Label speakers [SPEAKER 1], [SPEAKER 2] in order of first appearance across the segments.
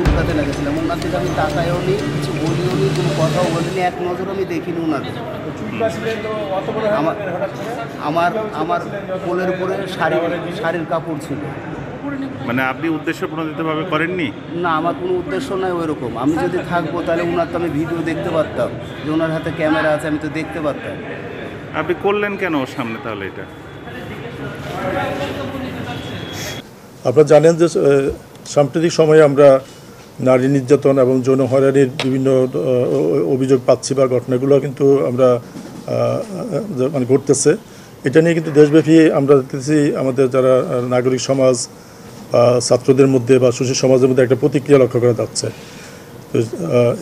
[SPEAKER 1] উঠাতে লাগেছিলাম, ওনার দিকে আমি তাকাইও নি, কিছু বলিও নি, কোনো কথাও বলিনি, এক নজর আমি দেখিনি ওনাকে। আমার আমার আমার কোলের উপরে শাড়ির কাপড় ছিল।
[SPEAKER 2] মানে আপনি উদ্দেশ্য প্রণোদিতভাবে করেননি?
[SPEAKER 1] না, আমার কোনো উদ্দেশ্য নাই ওইরকম। আমি যদি থাকবো তাহলে ওনার তো আমি ভিডিও দেখতে পারতাম, যে ওনার হাতে ক্যামেরা আছে, আমি তো দেখতে পারতাম।
[SPEAKER 2] আপনি করলেন কেন ওর সামনে তাহলে এটা?
[SPEAKER 3] আপনারা জানেন যে সাম্প্রতিক সময়ে আমরা নারী নির্যাতন এবং যৌন হয়রানির বিভিন্ন অভিযোগ পাচ্ছি বা ঘটনাগুলো কিন্তু আমরা মানে ঘটতেছে। এটা নিয়ে কিন্তু দেশব্যাপী আমরা দেখতেছি আমাদের যারা নাগরিক সমাজ বা ছাত্রদের মধ্যে বা সুশীল সমাজের মধ্যে একটা প্রতিক্রিয়া লক্ষ্য করা যাচ্ছে। তো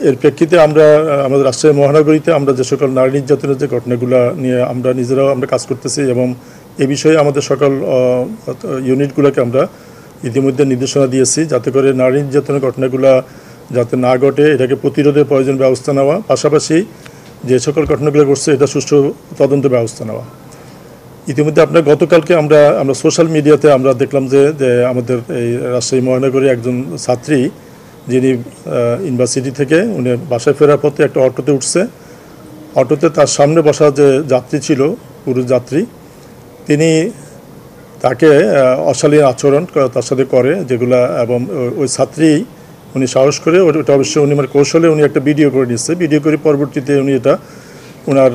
[SPEAKER 3] এর প্রেক্ষিতে আমরা আমাদের রাজশাহী মহানগরীতে আমরা যে সকল নারী নির্যাতনের যে ঘটনাগুলো নিয়ে আমরা নিজেরাও কাজ করতেছি এবং এ বিষয়ে আমাদের সকল ইউনিটগুলোকে আমরা ইতিমধ্যে নির্দেশনা দিয়েছি, যাতে করে নারী নির্যাতনের ঘটনাগুলো যাতে না ঘটে এটাকে প্রতিরোধের প্রয়োজন ব্যবস্থা নেওয়া, পাশাপাশি যে সকল ঘটনাগুলো ঘটছে এটা সুষ্ঠু তদন্তের ব্যবস্থা নেওয়া। ইতিমধ্যে আপনার গতকালকে আমরা সোশ্যাল মিডিয়াতে আমরা দেখলাম যে আমাদের এই রাজশাহী মহানগরী একজন ছাত্রী, যিনি ইউনিভার্সিটি থেকে উনি বাসায় ফেরার পথে একটা অটোতে উঠছে। অটোতে তার সামনে বসা যে যাত্রী ছিল, পুরুষ যাত্রী, তিনি তাকে অশালীন আচরণ তার সাথে করে যেগুলা, এবং ওই ছাত্রী উনি সাহস করে ওটা অবশ্যই উনি মানে কৌশলে উনি একটা ভিডিও করে নিচ্ছে। ভিডিও করে পরবর্তীতে উনি এটা ওনার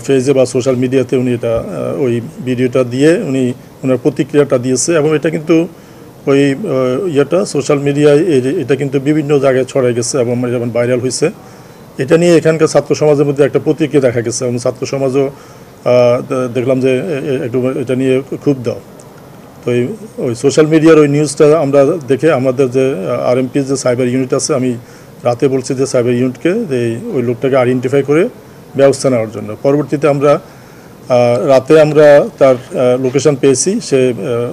[SPEAKER 3] ফেসে বা সোশ্যাল মিডিয়াতে উনি এটা ওই ভিডিওটা দিয়ে উনি ওনার প্রতিক্রিয়াটা দিয়েছে এবং এটা কিন্তু ওই ইয়েটা সোশ্যাল মিডিয়ায় এটা কিন্তু বিভিন্ন জায়গায় ছড়াই গেছে এবং যেমন ভাইরাল হয়েছে। এটা নিয়ে এখানকার ছাত্র সমাজের মধ্যে একটা প্রতিক্রিয়া দেখা গেছে এবং ছাত্র সমাজও দেখলাম যে একটু এটা নিয়ে ক্ষুব্ধ। তো ওই সোশ্যাল মিডিয়ার ওই নিউজটা আমরা দেখে আমাদের যে আরএমপি যে সাইবার ইউনিট আছে, আমি রাতে বলছি যে সাইবার ইউনিটকে যে ওই লোকটাকে আইডেন্টিফাই করে ব্যবস্থা নেওয়ার জন্য। পরবর্তীতে আমরা রাতে আমরা তার লোকেশন পেয়েছি। সে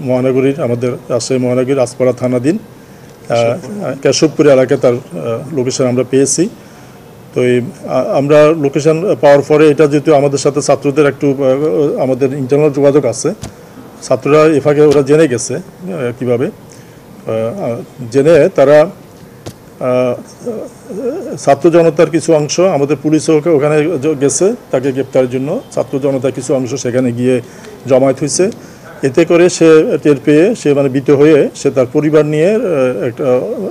[SPEAKER 3] মহানগরীর আমাদের রাজশাহী মহানগরীর আসপাড়া থানাধীন কেশবপুর এলাকায় তার লোকেশন আমরা পেয়েছি। তো আমরা লোকেশন পাওয়ার পরে এটা যেহেতু আমাদের সাথে ছাত্রদের একটু আমাদের ইন্টারনাল যোগাযোগ আছে, ছাত্ররা এফাকে ওরা জেনে গেছে কিভাবে জেনে তারা ছাত্র জনতার কিছু অংশ, আমাদের পুলিশও ওখানে গেছে তাকে গ্রেপ্তারের জন্য, ছাত্র জনতার কিছু অংশ সেখানে গিয়ে জমায়েত হয়েছে। এতে করে সে টের পেয়ে সে মানে ভীত হয়ে সে তার পরিবার নিয়ে একটা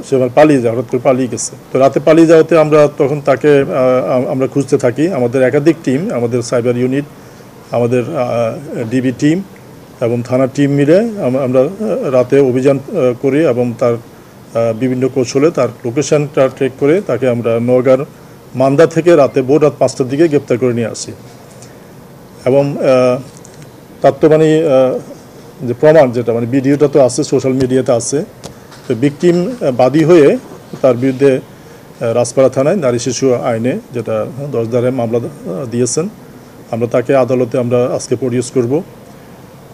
[SPEAKER 3] সে মানে পালিয়ে যায়, হঠাৎ করে পালিয়ে গেছে। তো রাতে পালিয়ে যাওয়াতে আমরা তখন তাকে আমরা খুঁজতে থাকি। আমাদের একাধিক টিম, আমাদের সাইবার ইউনিট, আমাদের ডিবি টিম এবং থানার টিম মিলে আমরা রাতে অভিযান করি এবং তার বিভিন্ন কৌশলে তার লোকেশনটা ট্রেক করে তাকে আমরা নওগাঁর মান্দা থেকে রাতে ভোর রাত 5টার দিকে গ্রেপ্তার করে নিয়ে আসি। এবং তার তো মানে যে প্রমাণ যেটা মানে ভিডিওটা তো আছে, সোশ্যাল মিডিয়াতে আছে। তো ভিকটিম বাদী হয়ে তার বিরুদ্ধে রাজপাড়া থানায় নারী শিশু আইনে যেটা 10 ধারায় মামলা দিয়েছেন, আমরা তাকে আদালতে আমরা আজকে প্রডিউস করব।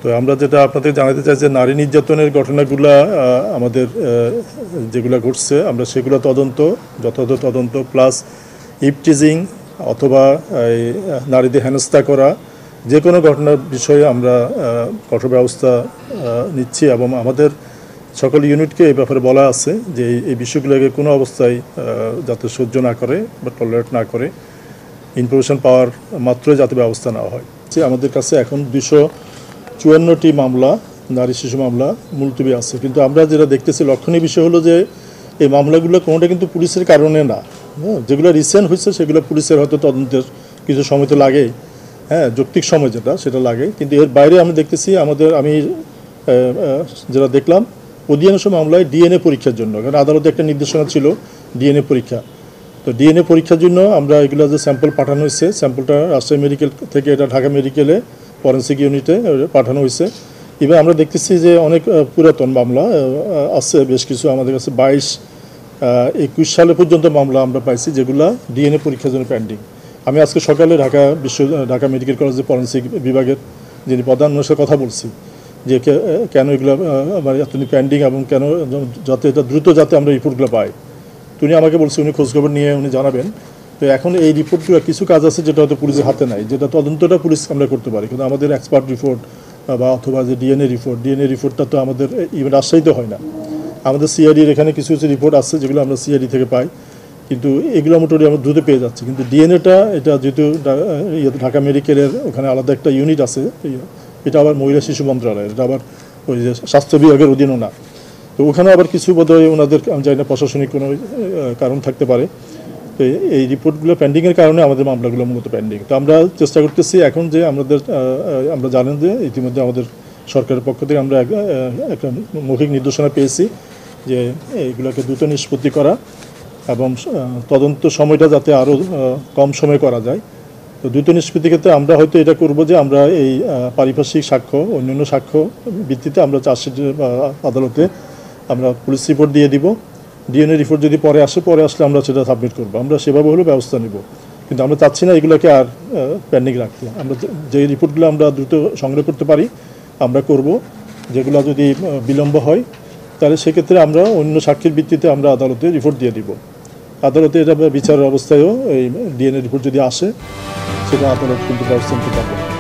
[SPEAKER 3] তো আমরা যেটা আপনাদের জানাতে চাই যে নারী নির্যাতনের ঘটনাগুলো আমাদের যেগুলো ঘটছে আমরা সেগুলো যথাযথ তদন্ত প্লাস ইপটিজিং অথবা নারীদের হেনস্থা করা যে কোনো ঘটনার বিষয়ে আমরা কঠোর ব্যবস্থা নিচ্ছি এবং আমাদের সকল ইউনিটকে এই ব্যাপারে বলা আছে যে এই বিষয়গুলোকে কোনো অবস্থায় যাতে সহ্য না করে বা টলারেট না করে, ইনফরমেশন পাওয়ার মাত্রই যাতে ব্যবস্থা নেওয়া হয়। আমাদের কাছে এখন 254টি মামলা, নারী শিশু মামলা মুলতবি আছে। কিন্তু আমরা যেটা দেখতেছি লক্ষণীয় বিষয় হলো যে এই মামলাগুলো কোনোটা কিন্তু পুলিশের কারণে না, যেগুলো রিসেন্ট হয়েছে সেগুলো পুলিশের হয়তো তদন্তের কিছু সময় তো লাগেই, যৌক্তিক সময় সেটা লাগে। কিন্তু এর বাইরে আমি দেখতেছি আমি যেটা দেখলাম অধিকাংশ মামলায় ডিএনএ পরীক্ষার জন্য, কারণ আদালতে একটা নির্দেশনা ছিল ডিএনএ পরীক্ষা। তো ডিএনএ পরীক্ষার জন্য আমরা এগুলো যে স্যাম্পল পাঠানো হয়েছে, স্যাম্পলটা রাজশাহী মেডিকেল থেকে এটা ঢাকা মেডিকেলে ফরেন্সিক ইউনিটে পাঠানো হয়েছে। এবার আমরা দেখতেছি যে অনেক পুরাতন মামলা আছে, বেশ কিছু আমাদের কাছে 22-21 সালে পর্যন্ত মামলা আমরা পাইছি যেগুলো ডিএনএ পরীক্ষার জন্য পেন্ডিং। আমি আজকে সকালে ঢাকা মেডিকেল কলেজের ফরেন্সিক বিভাগের যিনি প্রধান ওনার সাথে কথা বলছি যে কেন এগুলো মানে এতদিন পেন্ডিং এবং কেন যাতে এটা দ্রুত যাতে আমরা রিপোর্টগুলো পাই। উনি আমাকে বলছে উনি খোঁজখবর নিয়ে উনি জানাবেন। তো এখন এই রিপোর্টগুলো কিছু কাজ আছে যেটা হয়তো পুলিশের হাতে নাই, যেটা তদন্তটা পুলিশ আমরা করতে পারি, কিন্তু আমাদের এক্সপার্ট রিপোর্ট বা অথবা যে ডিএনএ রিপোর্টটা তো আমাদের ইভেন রাজশাহীতে হয় না, আমাদের সিআইডির এখানে কিছু কিছু রিপোর্ট আছে যেগুলো আমরা সিআইডি থেকে পাই, কিন্তু এগুলো মোটামুটি আমরা দ্রুত পেয়ে যাচ্ছি। কিন্তু ডিএনএটা এটা যেহেতু ঢাকা মেডিকেলের ওখানে আলাদা একটা ইউনিট আছে, এটা আবার মহিলা শিশু মন্ত্রণালয়, এটা আবার ওই যে স্বাস্থ্য বিভাগের অধীনও না। তো ওখানে আবার কিছু বোধহয় ওনাদের আমি জানি না প্রশাসনিক কোনো কারণ থাকতে পারে। তো এই রিপোর্টগুলো পেন্ডিংয়ের কারণে আমাদের মামলাগুলো মূলত পেন্ডিং। তো আমরা চেষ্টা করতেছি এখন যে আমরা জানেন যে ইতিমধ্যে আমাদের সরকারের পক্ষ থেকে আমরা একটা মৌখিক নির্দেশনা পেয়েছি যে এইগুলোকে দ্রুত নিষ্পত্তি করা এবং তদন্ত সময়টা যাতে আরও কম সময়ে করা যায়। তো দ্রুত নিষ্পত্তির ক্ষেত্রে আমরা হয়তো এটা করব যে আমরা এই পারিপার্শ্বিক সাক্ষ্য অন্যান্য সাক্ষ্য ভিত্তিতে আমরা চার্জশিট আদালতে আমরা পুলিশ রিপোর্ট দিয়ে দিব। ডিএনএ রিপোর্ট যদি পরে আসলে আমরা সেটা সাবমিট করবো, আমরা সেভাবে হলেও ব্যবস্থা নেব। কিন্তু আমরা চাচ্ছি না এগুলোকে আর পেন্ডিং রাখতে। আমরা যে রিপোর্টগুলো আমরা দ্রুত সংগ্রহ করতে পারি আমরা করব, যেগুলো যদি বিলম্ব হয় তাহলে সেক্ষেত্রে আমরা অন্য সাক্ষীর ভিত্তিতে আমরা আদালতে রিপোর্ট দিয়ে দিব। আদালতে এটা বিচারের অবস্থায়ও এই ডিএনএ রিপোর্ট যদি আসে সেটা আদালত কিন্তু ব্যবস্থা নিতে পারবে।